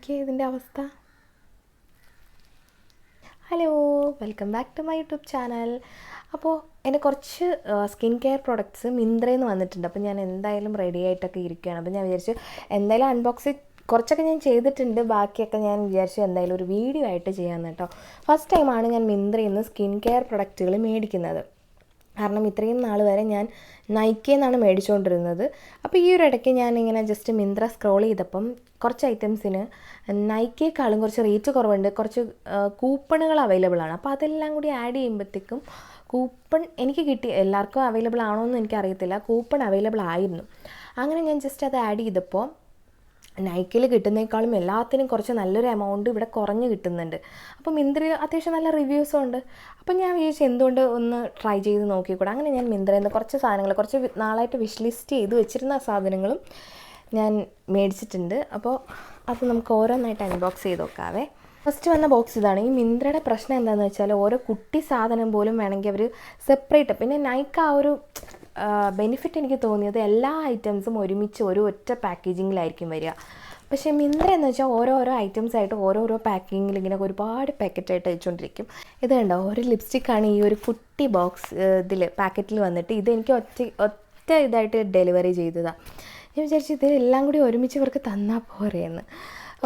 നോക്കിയേ ഇതിൻ്റെ അവസ്ഥ. Hello, welcome back to my YouTube channel. അപ്പോൾ എൻ്റെ കുറച്ച് സ്കിൻ കെയർ പ്രൊഡക്ട്സ് മിന്ത്രയിൽ നിന്ന് വന്നിട്ടുണ്ട്. അപ്പോൾ ഞാൻ എന്തായാലും റെഡി ആയിട്ടൊക്കെ ഇരിക്കുകയാണ്. അപ്പോൾ ഞാൻ വിചാരിച്ചു എന്തായാലും അൺബോക്സ് കുറച്ചൊക്കെ ഞാൻ ചെയ്തിട്ടുണ്ട്, ബാക്കിയൊക്കെ ഞാൻ വിചാരിച്ചു എന്തായാലും ഒരു വീഡിയോ ആയിട്ട് ചെയ്യാമെന്ന് കേട്ടോ. ഫസ്റ്റ് ടൈമാണ് ഞാൻ മിന്ത്രയിൽ നിന്ന് സ്കിൻ കെയർ പ്രൊഡക്റ്റുകൾ മേടിക്കുന്നത്. കാരണം ഇത്രയും നാൾ വരെ ഞാൻ നൈക്കയിൽ നിന്നാണ് മേടിച്ചുകൊണ്ടിരുന്നത്. അപ്പോൾ ഈ ഒരു ഇടയ്ക്ക് ഞാൻ ഇങ്ങനെ ജസ്റ്റ് മിന്ത്ര സ്ക്രോൾ ചെയ്തപ്പം കുറച്ച് ഐറ്റംസിന് നൈക്കയെക്കാളും കുറച്ച് റേറ്റ് കുറവുണ്ട്, കുറച്ച് കൂപ്പണുകൾ അവൈലബിൾ ആണ്. അപ്പോൾ അതെല്ലാം കൂടി ആഡ് ചെയ്യുമ്പോഴത്തേക്കും കൂപ്പൺ എനിക്ക് കിട്ടി. എല്ലാവർക്കും അവൈലബിൾ ആണോ എന്ന് എനിക്കറിയത്തില്ല, കൂപ്പൺ അവൈലബിൾ ആയിരുന്നു. അങ്ങനെ ഞാൻ ജസ്റ്റ് അത് ആഡ് ചെയ്തപ്പോൾ നൈക്കയിൽ കിട്ടുന്നേക്കാളും എല്ലാത്തിനും കുറച്ച് നല്ലൊരു എമൗണ്ട് ഇവിടെ കുറഞ്ഞ് കിട്ടുന്നുണ്ട്. അപ്പോൾ മിന്ത്രയിൽ അത്യാവശ്യം നല്ല റിവ്യൂസും ഉണ്ട്. അപ്പോൾ ഞാൻ വിചാരിച്ചു എന്തുകൊണ്ട് ഒന്ന് ട്രൈ ചെയ്ത് നോക്കിക്കൂടെ. അങ്ങനെ ഞാൻ മിന്ത്രയിൽ നിന്ന് കുറച്ച് സാധനങ്ങൾ കുറച്ച് നാളായിട്ട് വിഷ് ലിസ്റ്റ് ചെയ്ത് വെച്ചിരുന്ന സാധനങ്ങളും ഞാൻ മേടിച്ചിട്ടുണ്ട്. അപ്പോൾ അത് നമുക്ക് ഓരോന്നായിട്ട് അൺബോക്സ് ചെയ്ത് നോക്കാവേ. ഫസ്റ്റ് വന്ന ബോക്സ് ഇതാണ്. ഈ മിന്ത്രയുടെ പ്രശ്നം എന്താണെന്ന് വെച്ചാൽ ഓരോ കുട്ടി സാധനം പോലും വേണമെങ്കിൽ അവർ സെപ്പറേറ്റ്, പിന്നെ നൈക്ക ആ ഒരു ബെനിഫിറ്റ് എനിക്ക് തോന്നിയത് എല്ലാ ഐറ്റംസും ഒരുമിച്ച് ഒരു ഒറ്റ പാക്കേജിങ്ങിലായിരിക്കും വരിക. പക്ഷേ മിന്ത്ര എന്ന് വെച്ചാൽ ഓരോരോ ഐറ്റംസ് ആയിട്ട് ഓരോരോ പാക്കിങ്ങിൽ ഇങ്ങനെ ഒരുപാട് പാക്കറ്റായിട്ട് അയച്ചുകൊണ്ടിരിക്കും. ഇത് കണ്ടോ, ഒരു ലിപ്സ്റ്റിക്കാണ് ഈ ഒരു കുട്ടി ബോക്സ് ഇതിൽ പാക്കറ്റിൽ വന്നിട്ട് ഇതെനിക്ക് ഒറ്റ ഇതായിട്ട് ഡെലിവറി ചെയ്തതാണ്. ഞാൻ വിചാരിച്ചു ഇതിലെല്ലാം കൂടി ഒരുമിച്ച് ഇവർക്ക് തന്നാൽ പോരെയെന്ന്.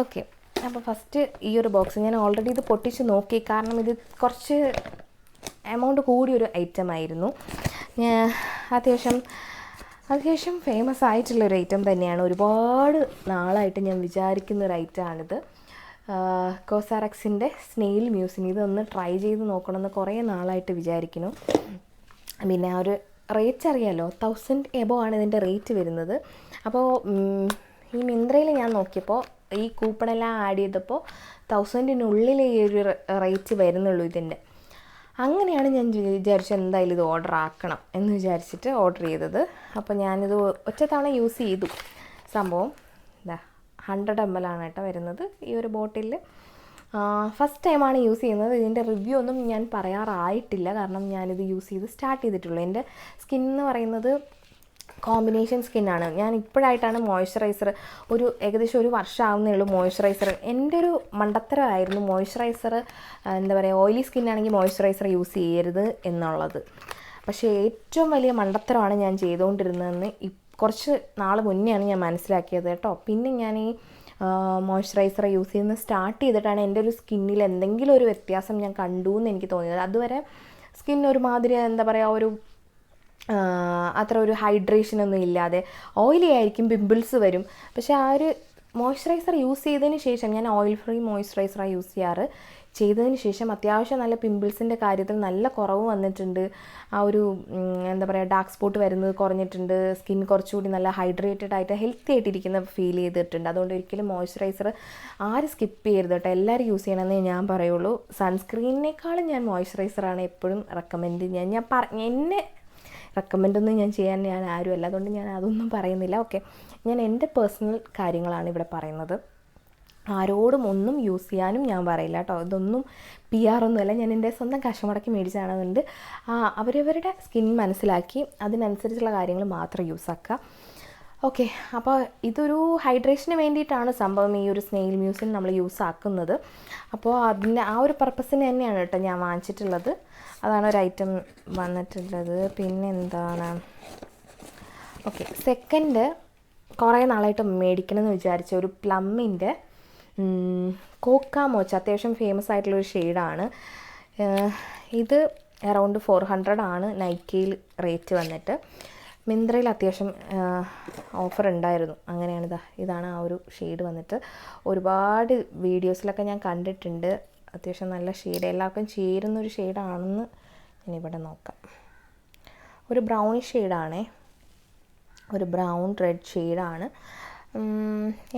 ഓക്കെ, അപ്പോൾ ഫസ്റ്റ് ഈ ഒരു ബോക്സ് ഞാൻ ഓൾറെഡി ഇത് പൊട്ടിച്ച് നോക്കി, കാരണം ഇത് കുറച്ച് എമൗണ്ട് കൂടിയൊരു ഐറ്റം ആയിരുന്നു. അത്യാവശ്യം ഫേമസ് ആയിട്ടുള്ളൊരു ഐറ്റം തന്നെയാണ്. ഒരുപാട് നാളായിട്ട് ഞാൻ വിചാരിക്കുന്ന ഒരു ഐറ്റമാണിത്. കോസാറക്സിൻ്റെ സ്നെയിൽ മ്യൂസിൻ. ഇതൊന്ന് ട്രൈ ചെയ്ത് നോക്കണമെന്ന് കുറേ നാളായിട്ട് വിചാരിക്കുന്നു. പിന്നെ ആ ഒരു റേറ്റ് അറിയാമല്ലോ, 1000 എബോ ആണ് ഇതിൻ്റെ റേറ്റ് വരുന്നത്. അപ്പോൾ ഈ മിന്ത്രയിൽ ഞാൻ നോക്കിയപ്പോൾ ഈ കൂപ്പണെല്ലാം ആഡ് ചെയ്തപ്പോൾ 1000-നുള്ളിൽ ഈ ഒരു റേറ്റ് വരുന്നുള്ളൂ ഇതിൻ്റെ. അങ്ങനെയാണ് ഞാൻ വിചാരിച്ചത് എന്തായാലും ഇത് ഓർഡർ ആക്കണം എന്ന് വിചാരിച്ചിട്ട് ഓർഡർ ചെയ്തത്. അപ്പോൾ ഞാനിത് ഒറ്റ തവണ യൂസ് ചെയ്തു. സംഭവം എന്താ 100 ml ആണ് കേട്ടോ വരുന്നത് ഈ ഒരു ബോട്ടിൽ. ഫസ്റ്റ് ടൈമാണ് യൂസ് ചെയ്യുന്നത്. ഇതിൻ്റെ റിവ്യൂ ഒന്നും ഞാൻ പറയാറായിട്ടില്ല, കാരണം ഞാനിത് യൂസ് ചെയ്ത് സ്റ്റാർട്ട് ചെയ്തിട്ടുള്ളൂ. എൻ്റെ സ്കിൻ എന്ന് പറയുന്നത് കോമ്പിനേഷൻ സ്കിന്നാണ്. ഞാൻ ഇപ്പോഴായിട്ടാണ് മോയ്സ്ചറൈസർ ഏകദേശം ഒരു വർഷം ആവുന്നേ ഉള്ളൂ മോയ്സ്ചറൈസർ. എൻ്റെ ഒരു മണ്ടത്തരമായിരുന്നു മോയ്സ്ചറൈസർ, എന്താ പറയുക, ഓയിലി സ്കിന്നാണെങ്കിൽ മോയ്സ്ചറൈസർ യൂസ് ചെയ്യരുത് എന്നുള്ളത്. പക്ഷേ ഏറ്റവും വലിയ മണ്ടത്തരമാണ് ഞാൻ ചെയ്തുകൊണ്ടിരുന്നതെന്ന് കുറച്ച് നാൾ മുന്നെയാണ് ഞാൻ മനസ്സിലാക്കിയത് കേട്ടോ. പിന്നെ ഞാൻ ഈ മോയ്സ്ചറൈസർ യൂസ് ചെയ്യുന്നത് സ്റ്റാർട്ട് ചെയ്തിട്ടാണ് എൻ്റെ ഒരു സ്കിന്നിൽ എന്തെങ്കിലും ഒരു വ്യത്യാസം ഞാൻ കണ്ടു എന്ന് എനിക്ക് തോന്നിയത്. അതുവരെ സ്കിൻ ഒരുമാതിരി എന്താ പറയുക, ഒരു അത്ര ഒരു ഹൈഡ്രേഷനൊന്നും ഇല്ലാതെ ഓയിലി ആയിരിക്കും, പിമ്പിൾസ് വരും. പക്ഷേ ആ ഒരു മോയ്സ്ചറൈസർ യൂസ് ചെയ്തതിന് ശേഷം, ഞാൻ ഓയിൽ ഫ്രീ മോയ്സ്ചറൈസറാണ് യൂസ് ചെയ്യാറ്, ചെയ്തതിന് ശേഷം അത്യാവശ്യം നല്ല പിമ്പിൾസിൻ്റെ കാര്യത്തിൽ നല്ല കുറവ് വന്നിട്ടുണ്ട്. ആ ഒരു എന്താ പറയുക, ഡാർക്ക് സ്പോട്ട് വരുന്നത് കുറഞ്ഞിട്ടുണ്ട്. സ്കിൻ കുറച്ചുകൂടി നല്ല ഹൈഡ്രേറ്റഡ് ആയിട്ട് ഹെൽത്തി ആയിട്ടിരിക്കുന്ന ഫീൽ ചെയ്തിട്ടുണ്ട്. അതുകൊണ്ട് ഒരിക്കലും മോയ്സ്ചറൈസർ ആരും സ്കിപ്പ് ചെയ്യരുത് കേട്ടോ, എല്ലാവരും യൂസ് ചെയ്യണമെന്നേ ഞാൻ പറയുള്ളൂ. സൺസ്ക്രീനിനേക്കാളും ഞാൻ മോയ്സ്ചറൈസറാണ് എപ്പോഴും റെക്കമെൻഡ് എന്നെ റെക്കമെൻഡൊന്നും ഞാൻ ചെയ്യാൻ ആരുമല്ല, അതുകൊണ്ട് ഞാൻ അതൊന്നും പറയുന്നില്ല. ഓക്കെ, ഞാൻ എൻ്റെ പേഴ്സണൽ കാര്യങ്ങളാണ് ഇവിടെ പറയുന്നത്. ആരോടും ഒന്നും യൂസ് ചെയ്യാനും ഞാൻ പറയില്ല കേട്ടോ. ഇതൊന്നും PR ഒന്നുമല്ല, ഞാൻ എൻ്റെ സ്വന്തം കാശ് മുടക്കി മേടിച്ചതാണ്. അതുകൊണ്ട് അവരവരുടെ സ്കിൻ മനസ്സിലാക്കി അതിനനുസരിച്ചുള്ള കാര്യങ്ങൾ മാത്രം യൂസ് ആക്കുക. ഓക്കെ, അപ്പോൾ ഇതൊരു ഹൈഡ്രേഷന് വേണ്ടിയിട്ടാണ് സംഭവം ഈ ഒരു സ്നെയിൽ മ്യൂസിൻ നമ്മൾ യൂസ് ആക്കുന്നത്. അപ്പോൾ അതിൻ്റെ ആ ഒരു പർപ്പസിന് തന്നെയാണ് കേട്ടോ ഞാൻ വാങ്ങിച്ചിട്ടുള്ളത്. അതാണ് ഒരു ഐറ്റം വന്നിട്ടുള്ളത്. പിന്നെ എന്താണ്, ഓക്കെ, സെക്കൻഡ് കുറേ നാളായിട്ട് മേടിക്കണമെന്ന് വിചാരിച്ച ഒരു പ്ലമ്മിൻ്റെ കോക്ക മോച്ച, അത്യാവശ്യം ഫേമസ് ആയിട്ടുള്ളൊരു ഷെയ്ഡാണ് ഇത്. അറൗണ്ട് 400 ആണ് നൈക്കയിൽ റേറ്റ് വന്നിട്ട്. മിന്ത്രയിൽ അത്യാവശ്യം ഓഫർ ഉണ്ടായിരുന്നു. അങ്ങനെയാണ് ഇതാണ് ആ ഒരു ഷെയ്ഡ് വന്നിട്ട്. ഒരുപാട് വീഡിയോസിലൊക്കെ ഞാൻ കണ്ടിട്ടുണ്ട്. അത്യാവശ്യം നല്ല ഷെയ്ഡ്, എല്ലാവർക്കും ചേരുന്നൊരു ഷെയ്ഡാണെന്ന് ഞാനിവിടെ നോക്കാം. ഒരു ബ്രൗണിഷ് ഷെയ്ഡാണേ, ഒരു ബ്രൗൺ റെഡ് ഷെയ്ഡാണ്.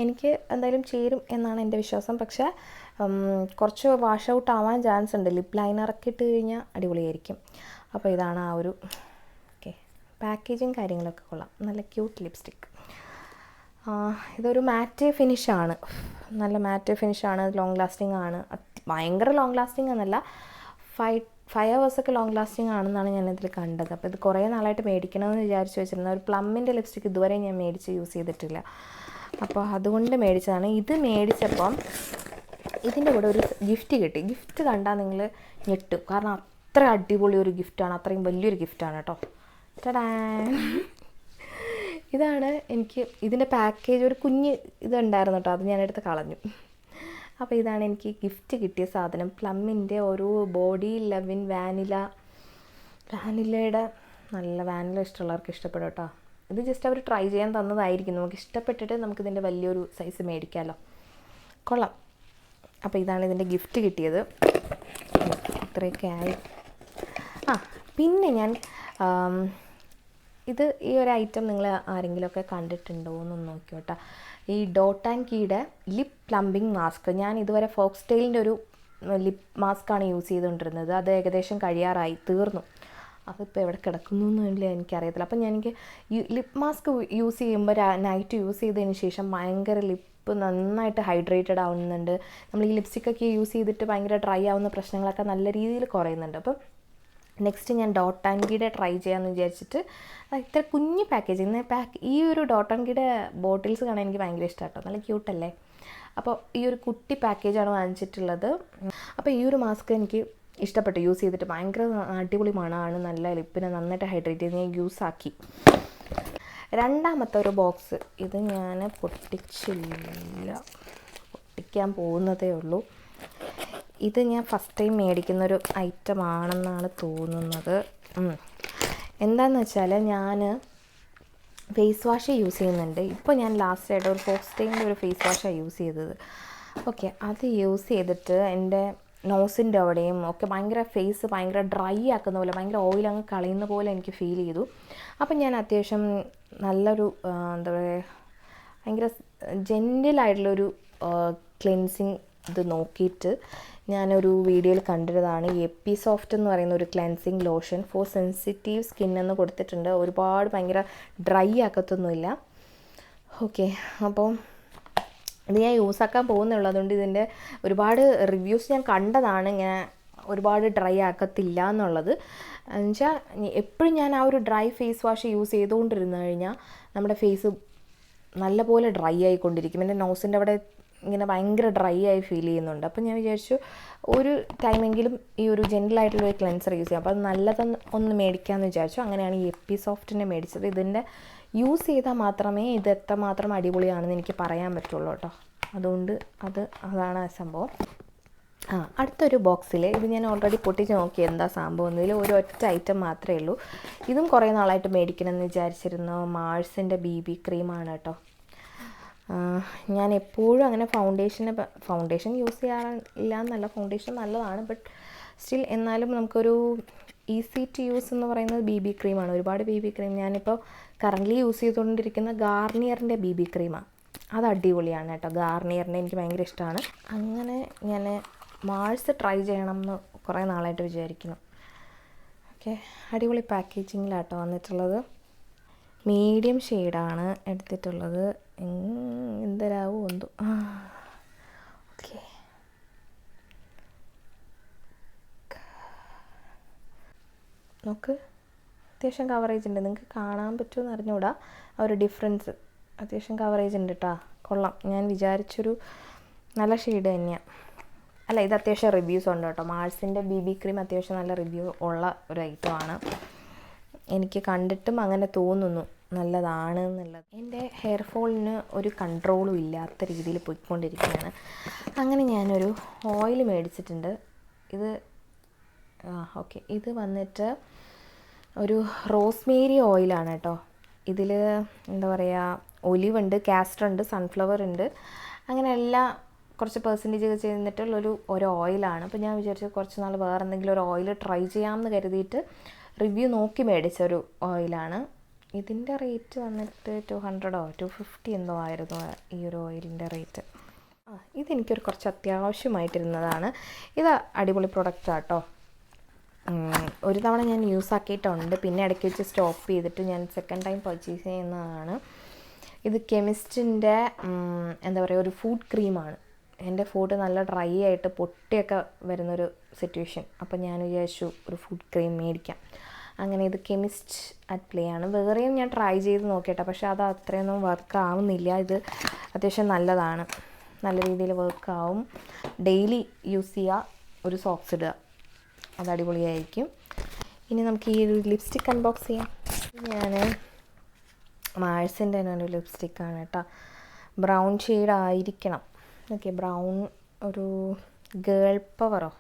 എനിക്ക് എന്തായാലും ചേരും എന്നാണ് എൻ്റെ വിശ്വാസം. പക്ഷേ കുറച്ച് വാഷ് ഔട്ട് ആവാൻ ചാൻസ് ഉണ്ട്. ലിപ്പ് ലൈനറൊക്കെ ഇട്ട് കഴിഞ്ഞാൽ അടിപൊളിയായിരിക്കും. അപ്പോൾ ഇതാണ് ആ ഒരു പാക്കേജും കാര്യങ്ങളൊക്കെ കൊള്ളാം. നല്ല ക്യൂട്ട് ലിപ്സ്റ്റിക്ക്. ഇതൊരു മാറ്റ് ഫിനിഷാണ്, നല്ല മാറ്റ് ഫിനിഷാണ്. ലോങ് ലാസ്റ്റിംഗ് ആണ്, ഭയങ്കര ലോങ് ലാസ്റ്റിംഗ് എന്നല്ല, 5 hours ലോങ് ലാസ്റ്റിംഗ് ആണെന്നാണ് ഞാനിതിൽ കണ്ടത്. അപ്പോൾ ഇത് കുറേ നാളായിട്ട് മേടിക്കണമെന്ന് വിചാരിച്ച് വെച്ചിരുന്ന ഒരു പ്ലമ്മിൻ്റെ ലിപ്സ്റ്റിക്ക് ഇതുവരെ ഞാൻ മേടിച്ച് യൂസ് ചെയ്തിട്ടില്ല. അപ്പോൾ അതുകൊണ്ട് മേടിച്ചതാണ്. ഇത് മേടിച്ചപ്പം ഇതിൻ്റെ കൂടെ ഒരു ഗിഫ്റ്റ് കിട്ടി. ഗിഫ്റ്റ് കണ്ടാൽ നിങ്ങൾ ഞെട്ടും, കാരണം അത്ര അടിപൊളി ഒരു ഗിഫ്റ്റാണ്, അത്രയും വലിയൊരു ഗിഫ്റ്റാണ് കേട്ടോ. ടടാ, ഇതാണ് എനിക്ക് ഇതിൻ്റെ പാക്കേജ്. ഒരു കുഞ്ഞ് ഇതുണ്ടായിരുന്നു കേട്ടോ, അത് ഞാനെടുത്ത് കളഞ്ഞു. അപ്പോൾ ഇതാണ് എനിക്ക് ഗിഫ്റ്റ് കിട്ടിയ സാധനം. പ്ലമ്മിൻ്റെ ഒരു ബോഡി ലവിൻ വാനിലയുടെ നല്ല വാനില ഇഷ്ടമുള്ളവർക്ക് ഇഷ്ടപ്പെടും കേട്ടോ. ഇത് ജസ്റ്റ് അവർ ട്രൈ ചെയ്യാൻ തന്നതായിരിക്കും. നമുക്ക് ഇഷ്ടപ്പെട്ടിട്ട് നമുക്കിതിൻ്റെ വലിയൊരു സൈസ് മേടിക്കാമല്ലോ. കൊള്ളാം. അപ്പോൾ ഇതാണ് ഇതിൻ്റെ ഗിഫ്റ്റ് കിട്ടിയത്. ഇത്രയൊക്കെ ആയി. പിന്നെ ഞാൻ ഈ ഒരു ഐറ്റം നിങ്ങൾ ആരെങ്കിലുമൊക്കെ കണ്ടിട്ടുണ്ടോ എന്നൊന്ന് നോക്കി കേട്ടോ. ഈ ഡോട്ട് ആൻഡ് കീയുടെ ലിപ് പ്ലംബിംഗ് മാസ്ക്. ഞാൻ ഇതുവരെ ഫോക്സ്ടെയിലിൻ്റെ ഒരു ലിപ് മാസ്കാണ് യൂസ് ചെയ്തുകൊണ്ടിരുന്നത്. അത് ഏകദേശം കഴിയാറായി, തീർന്നു. അതിപ്പോൾ എവിടെ കിടക്കുന്നൊന്നുമില്ല എനിക്കറിയത്തില്ല. അപ്പം എനിക്ക് ലിപ് മാസ്ക് യൂസ് ചെയ്യുമ്പോൾ നൈറ്റ് യൂസ് ചെയ്തതിന് ശേഷം ഭയങ്കര ലിപ്പ് നന്നായിട്ട് ഹൈഡ്രേറ്റഡ് ആവുന്നുണ്ട്. നമ്മൾ ഈ ലിപ്സ്റ്റിക്കൊക്കെ യൂസ് ചെയ്തിട്ട് ഭയങ്കര ഡ്രൈ ആവുന്ന പ്രശ്നങ്ങളൊക്കെ നല്ല രീതിയിൽ കുറയുന്നുണ്ട്. അപ്പം നെക്സ്റ്റ് ഞാൻ ഡോട്ട് ആൻഡ് കീയുടെ ട്രൈ ചെയ്യാമെന്ന് വിചാരിച്ചിട്ട് ഇത്ര കുഞ്ഞ് പാക്കേജിങ് ഈ ഒരു ഡോട്ട് ആൻഡ് കീയുടെ ബോട്ടിൽസ് കാണാൻ എനിക്ക് ഭയങ്കര ഇഷ്ടമാണ് കേട്ടോ. നല്ല ക്യൂട്ടല്ലേ. അപ്പോൾ ഈ ഒരു കുട്ടി പാക്കേജാണ് വാങ്ങിച്ചിട്ടുള്ളത്. അപ്പോൾ ഈ ഒരു മാസ്ക് എനിക്ക് ഇഷ്ടപ്പെട്ടു. യൂസ് ചെയ്തിട്ട് ഭയങ്കര അടിപൊളി മണമാണ്. നല്ല ലിപ്പിനെ നന്നായിട്ട് ഹൈഡ്രേറ്റ് ചെയ്ത് ഞാൻ യൂസ് ആക്കി. രണ്ടാമത്തെ ഒരു ബോക്സ്, ഇത് ഞാൻ പൊട്ടിക്കാൻ പോകുന്നതേ ഉള്ളൂ. ഇത് ഞാൻ ഫസ്റ്റ് ടൈം മേടിക്കുന്നൊരു ഐറ്റം ആണെന്നാണ് തോന്നുന്നത്. എന്താണെന്ന് വെച്ചാൽ ഞാൻ ഫേസ് വാഷ് യൂസ് ചെയ്യുന്നുണ്ട്. ഇപ്പോൾ ഞാൻ ലാസ്റ്റായിട്ട് ഒരു ഫോക്സ്ടെയിലിൻ്റെ ഒരു ഫേസ് വാഷാണ് യൂസ് ചെയ്തത്. ഓക്കെ, അത് യൂസ് ചെയ്തിട്ട് എൻ്റെ നോസിൻ്റെ അവിടെയും ഒക്കെ ഭയങ്കര ഫേസ് ഭയങ്കര ഡ്രൈ ആക്കുന്ന പോലെ, ഭയങ്കര ഓയിൽ അങ്ങ് കളയുന്ന പോലെ എനിക്ക് ഫീൽ ചെയ്തു. അപ്പം ഞാൻ അത്യാവശ്യം നല്ലൊരു എന്താ പറയുക, ഭയങ്കര ജെൻറ്റിലായിട്ടുള്ളൊരു ക്ലെൻസിങ് ഇത് നോക്കിയിട്ട് ഞാനൊരു വീഡിയോയിൽ കണ്ടിരുന്നതാണ്. എപ്പി സോഫ്റ്റ് എന്ന് പറയുന്ന ഒരു cleansing lotion for sensitive skin എന്ന് കൊടുത്തിട്ടുണ്ട്. ഒരുപാട് ഭയങ്കര ഡ്രൈ ആക്കത്തൊന്നുമില്ല. ഓക്കെ, അപ്പോൾ ഇത് ഞാൻ യൂസാക്കാൻ പോകുന്നുള്ളൂ. അതുകൊണ്ട് ഇതിൻ്റെ ഒരുപാട് റിവ്യൂസ് ഞാൻ കണ്ടതാണ്, ഇങ്ങനെ ഒരുപാട് ഡ്രൈ ആക്കത്തില്ല എന്നുള്ളത്. എന്നുവെച്ചാൽ എപ്പോഴും ഞാൻ ആ ഒരു ഡ്രൈ ഫേസ് വാഷ് യൂസ് ചെയ്തുകൊണ്ടിരുന്നു കഴിഞ്ഞാൽ നമ്മുടെ ഫേസ് നല്ലപോലെ ഡ്രൈ ആയിക്കൊണ്ടിരിക്കും. എൻ്റെ നോസിൻ്റെ അവിടെ ഇങ്ങനെ ഭയങ്കര ഡ്രൈ ആയി ഫീൽ ചെയ്യുന്നുണ്ട്. അപ്പം ഞാൻ വിചാരിച്ചു ഒരു ടൈമെങ്കിലും ഈ ഒരു ജെൻറ്റിലായിട്ടുള്ളൊരു ക്ലെൻസർ യൂസ് ചെയ്യാം. അപ്പോൾ അത് നല്ലതൊന്ന് മേടിക്കാമെന്ന് വിചാരിച്ചു. അങ്ങനെയാണ് ഈ എപ്പി സോഫ്റ്റിനെ മേടിച്ചത്. ഇതിൻ്റെ യൂസ് ചെയ്താൽ മാത്രമേ ഇത് എത്രമാത്രം അടിപൊളിയാണെന്ന് എനിക്ക് പറയാൻ പറ്റുള്ളൂ കേട്ടോ. അതുകൊണ്ട് അതാണ് ആ സംഭവം. അടുത്തൊരു ബോക്സിൽ ഇത് ഞാൻ ഓൾറെഡി പൊട്ടിച്ച് നോക്കി എന്താ സംഭവം. ഇതിൽ ഒരു ഒറ്റ ഐറ്റം മാത്രമേ ഉള്ളൂ. ഇതും കുറേ നാളായിട്ട് മേടിക്കണമെന്ന് വിചാരിച്ചിരുന്നു. മാഴ്സിൻ്റെ BB ക്രീമാണ് കേട്ടോ. ഞാൻ എപ്പോഴും അങ്ങനെ ഫൗണ്ടേഷൻ യൂസ് ചെയ്യാറില്ല എന്നല്ല, ഫൗണ്ടേഷൻ നല്ലതാണ്. ബട്ട് സ്റ്റിൽ എന്നാലും നമുക്കൊരു ഈസി ടു യൂസ് എന്ന് പറയുന്നത് BB ക്രീമാണ്. ഒരുപാട് BB ക്രീം ഞാനിപ്പോൾ കറൻ്റ്ലി യൂസ് ചെയ്തുകൊണ്ടിരിക്കുന്ന ഗാർണിയറിൻ്റെ BB ക്രീമാണ്. അത് അടിപൊളിയാണ് കേട്ടോ. ഗാർണിയറിൻ്റെ എനിക്ക് ഭയങ്കര ഇഷ്ടമാണ്. അങ്ങനെ ഞാൻ മാഴ്സ് ട്രൈ ചെയ്യണം എന്ന് കുറേ നാളായിട്ട് വിചാരിക്കുന്നു. ഓക്കെ, അടിപൊളി പാക്കേജിങ്ങിലാട്ടോ വന്നിട്ടുള്ളത്. മീഡിയം ഷെയ്ഡാണ് എടുത്തിട്ടുള്ളത്. എന്തരാവോ എന്തോ. ഓക്കെ, നോക്ക്, അത്യാവശ്യം കവറേജ് ഉണ്ട്. നിങ്ങൾക്ക് കാണാൻ പറ്റുമെന്ന് അറിഞ്ഞൂടാ ആ ഒരു ഡിഫറൻസ്. അത്യാവശ്യം കവറേജ് ഉണ്ട് കേട്ടോ. കൊള്ളാം. ഞാൻ വിചാരിച്ചൊരു നല്ല ഷെയ്ഡ് തന്നെയാണ്. അല്ല, ഇത് അത്യാവശ്യം റിവ്യൂസ് ഉണ്ട് കേട്ടോ. മാഴ്സിൻ്റെ BB ക്രീം അത്യാവശ്യം നല്ല റിവ്യൂ ഉള്ള ഒരു ഐറ്റമാണ്. എനിക്ക് കണ്ടിട്ടും അങ്ങനെ തോന്നുന്നു നല്ലതാണ് എന്നുള്ളത്. എൻ്റെ ഹെയർ ഫോളിന് ഒരു കൺട്രോളും ഇല്ലാത്ത രീതിയിൽ പോയിക്കൊണ്ടിരിക്കുകയാണ്. അങ്ങനെ ഞാനൊരു ഓയിൽ മേടിച്ചിട്ടുണ്ട്. ഓക്കെ, ഇത് വന്നിട്ട് ഒരു റോസ്മേരി ഓയിലാണ് കേട്ടോ. ഇതിൽ എന്താ പറയുക, ഒലിവ് ഉണ്ട്, കാസ്റ്റർ ഉണ്ട്, സൺഫ്ലവർ ഉണ്ട്, അങ്ങനെ എല്ലാം കുറച്ച് പെർസെൻറ്റേജ് ഒക്കെ ചെയ്തിട്ടുള്ളൊരു ഓയിലാണ്. അപ്പോൾ ഞാൻ വിചാരിച്ചു കുറച്ച് നാൾ വേറെ എന്തെങ്കിലും ഒരു ഓയിൽ ട്രൈ ചെയ്യാമെന്ന് കരുതിയിട്ട് റിവ്യൂ നോക്കി മേടിച്ച ഒരു ഓയിലാണ്. ഇതിൻ്റെ റേറ്റ് വന്നിട്ട് 200 250 എന്തോ ആയിരുന്നു ഈ ഒരു ഓയിലിൻ്റെ റേറ്റ്. ഇതെനിക്കൊരു കുറച്ച് അത്യാവശ്യമായിട്ടിരുന്നതാണ്. ഇത് അടിപൊളി പ്രൊഡക്റ്റാണ് കേട്ടോ. ഒരു തവണ ഞാൻ യൂസ് ആക്കിയിട്ടുണ്ട്, പിന്നെ ഇടയ്ക്ക് വെച്ച് സ്റ്റോപ്പ് ചെയ്തിട്ട് ഞാൻ സെക്കൻഡ് ടൈം പർച്ചേസ് ചെയ്യുന്നതാണ്. ഇത് കെമിസ്റ്റിൻ്റെ എന്താ പറയുക, ഒരു ഫുഡ് ക്രീമാണ്. എൻ്റെ ഫുഡ് നല്ല ഡ്രൈ ആയിട്ട് പൊട്ടിയൊക്കെ വരുന്നൊരു സിറ്റുവേഷൻ. അപ്പോൾ ഞാൻ വിചാരിച്ചു ഒരു ഫുഡ് ക്രീം മേടിക്കാം. അങ്ങനെ ഇത് കെമിസ്റ്റ് അറ്റ് പ്ലേ ആണ്. വേറെയും ഞാൻ ട്രൈ ചെയ്ത് നോക്കിയിട്ടോ, പക്ഷേ അത് അത്രയൊന്നും വർക്ക് ആവുന്നില്ല. ഇത് അത്യാവശ്യം നല്ലതാണ്, നല്ല രീതിയിൽ വർക്ക് ആവും. ഡെയിലി യൂസ് ചെയ്യുക, ഒരു സോക്സ് ഇടുക, അത് അടിപൊളിയായിരിക്കും. ഇനി നമുക്ക് ഈ ഒരു ലിപ്സ്റ്റിക്ക് അൺബോക്സ് ചെയ്യാം. ഞാൻ മാഴ്സിൻ്റെ തന്നെ ഒരു ലിപ്സ്റ്റിക്കാണ് കേട്ടോ. ബ്രൗൺ ഷെയ്ഡ് ആയിരിക്കണം. ഓക്കെ, ബ്രൗൺ, ഒരു ഗേൾ പവറോ,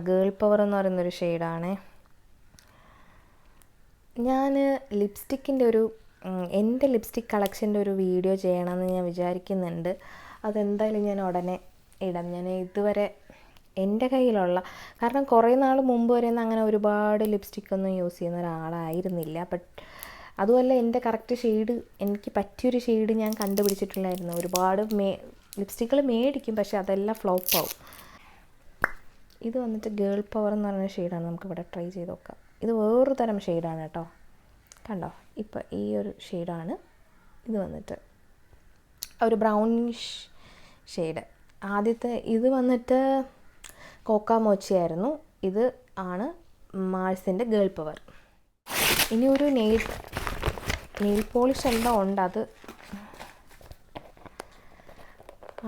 ഗേൾ പവർ എന്ന് പറയുന്നൊരു ഷെയ്ഡാണേ. ഞാൻ ലിപ്സ്റ്റിക്കിൻ്റെ എൻ്റെ ലിപ്സ്റ്റിക് കളക്ഷൻ്റെ ഒരു വീഡിയോ ചെയ്യണമെന്ന് ഞാൻ വിചാരിക്കുന്നുണ്ട്. അതെന്തായാലും ഞാൻ ഉടനെ ഇടാം. ഞാൻ ഇതുവരെ എൻ്റെ കയ്യിലുള്ള, കാരണം കുറേ നാൾ മുമ്പ് വരെ അങ്ങനെ ഒരുപാട് ലിപ്സ്റ്റിക്കൊന്നും യൂസ് ചെയ്യുന്ന ഒരാളായിരുന്നില്ല. ബട്ട് അതുമല്ല, എൻ്റെ കറക്റ്റ് ഷെയ്ഡ്, എനിക്ക് പറ്റിയൊരു ഷെയ്ഡ് ഞാൻ കണ്ടുപിടിച്ചിട്ടില്ലായിരുന്നു. ഒരുപാട് ലിപ്സ്റ്റിക്കുകൾ മേടിക്കും, പക്ഷേ അതെല്ലാം ഫ്ലോപ്പ് ആവും. ഇത് വന്നിട്ട് ഗേൾ പവർ എന്ന് പറയുന്ന ഷെയ്ഡാണ്. നമുക്കിവിടെ ട്രൈ ചെയ്ത് നോക്കാം. ഇത് വേറൊരു തരം ഷെയ്ഡാണ് കേട്ടോ. കണ്ടോ, ഇപ്പോൾ ഈ ഒരു ഷെയ്ഡാണ് ഇത് വന്നിട്ട്, ഒരു ബ്രൗണിഷ് ഷെയ്ഡ്. ആദ്യത്തെ ഇത് വന്നിട്ട് കോക്ക മോച്ചിയായിരുന്നു. ഇത് ആണ് മാഴ്സിൻ്റെ ഗേൾ പവർ. ഇനി ഒരു നെയിൽ പോളിഷ് എല്ലാം ഉണ്ട്,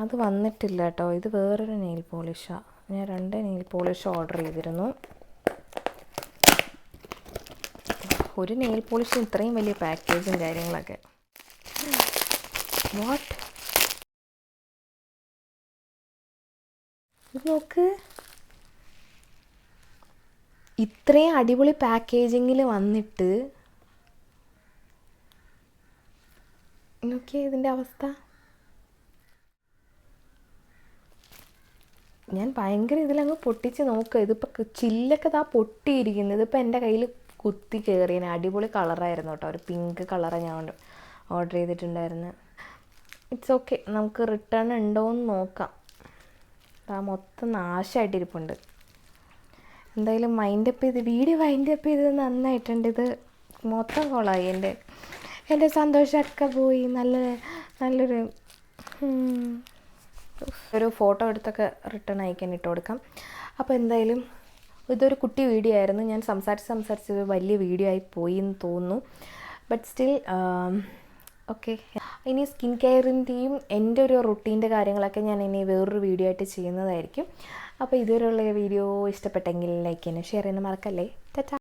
അത് വന്നിട്ടില്ല കേട്ടോ. ഇത് വേറൊരു നെയിൽ പോളിഷാണ്. ഞാൻ 2 നെയിൽ പോളിഷ് ഓർഡർ ചെയ്തിരുന്നു. ഒരു നെയിൽ പോളിഷിന് ഇത്രയും വലിയ പാക്കേജും കാര്യങ്ങളൊക്കെ. വാട്ട്, ഇത് നോക്ക്, ഇത്രയും അടിപൊളി പാക്കേജിങ്ങിൽ വന്നിട്ട് നോക്കിയേ ഇതിൻ്റെ അവസ്ഥ. ഞാൻ ഭയങ്കര ഇതിലങ്ങ് പൊട്ടിച്ച് നോക്കുക. ഇതിപ്പോൾ ചില്ലൊക്കെ പൊട്ടിയിരിക്കുന്നത്. ഇതിപ്പോൾ എൻ്റെ കയ്യിൽ കുത്തി കയറിയ അടിപൊളി കളറായിരുന്നു കേട്ടോ. ഒരു പിങ്ക് കളറാണ് ഞാൻ ഓർഡർ ചെയ്തിട്ടുണ്ടായിരുന്നു. ഇറ്റ്സ് ഓക്കെ, നമുക്ക് റിട്ടേൺ ഉണ്ടോയെന്ന് നോക്കാം. മൊത്തം നാശമായിട്ടിരിപ്പുണ്ട്. എന്തായാലും വീഡിയോ വൈൻഡപ്പ് ചെയ്തത് നന്നായിട്ടുണ്ട്. ഇത് മൊത്തം കൊളായി. എൻ്റെ സന്തോഷമൊക്കെ പോയി. നല്ലൊരു ഫോട്ടോ എടുത്തൊക്കെ റിട്ടേൺ അയക്കാൻ ഇട്ട് കൊടുക്കാം. അപ്പോൾ എന്തായാലും ഇതൊരു കുട്ടി വീഡിയോ ആയിരുന്നു. ഞാൻ സംസാരിച്ച് വലിയ വീഡിയോ ആയി പോയി എന്ന് തോന്നുന്നു. But still okay. ഇനി സ്കിൻ കെയറിൻ്റെയും എൻ്റെ ഒരു റുട്ടീൻ്റെ കാര്യങ്ങളൊക്കെ ഞാൻ ഇനി വേറൊരു വീഡിയോ ആയിട്ട് ചെയ്യുന്നതായിരിക്കും. അപ്പോൾ ഇതുവരെയുള്ള വീഡിയോ ഇഷ്ടപ്പെട്ടെങ്കിൽ ലൈക്ക് ചെയ്യാനും ഷെയർ ചെയ്യാനും മറക്കല്ലേ. ടാറ്റാ.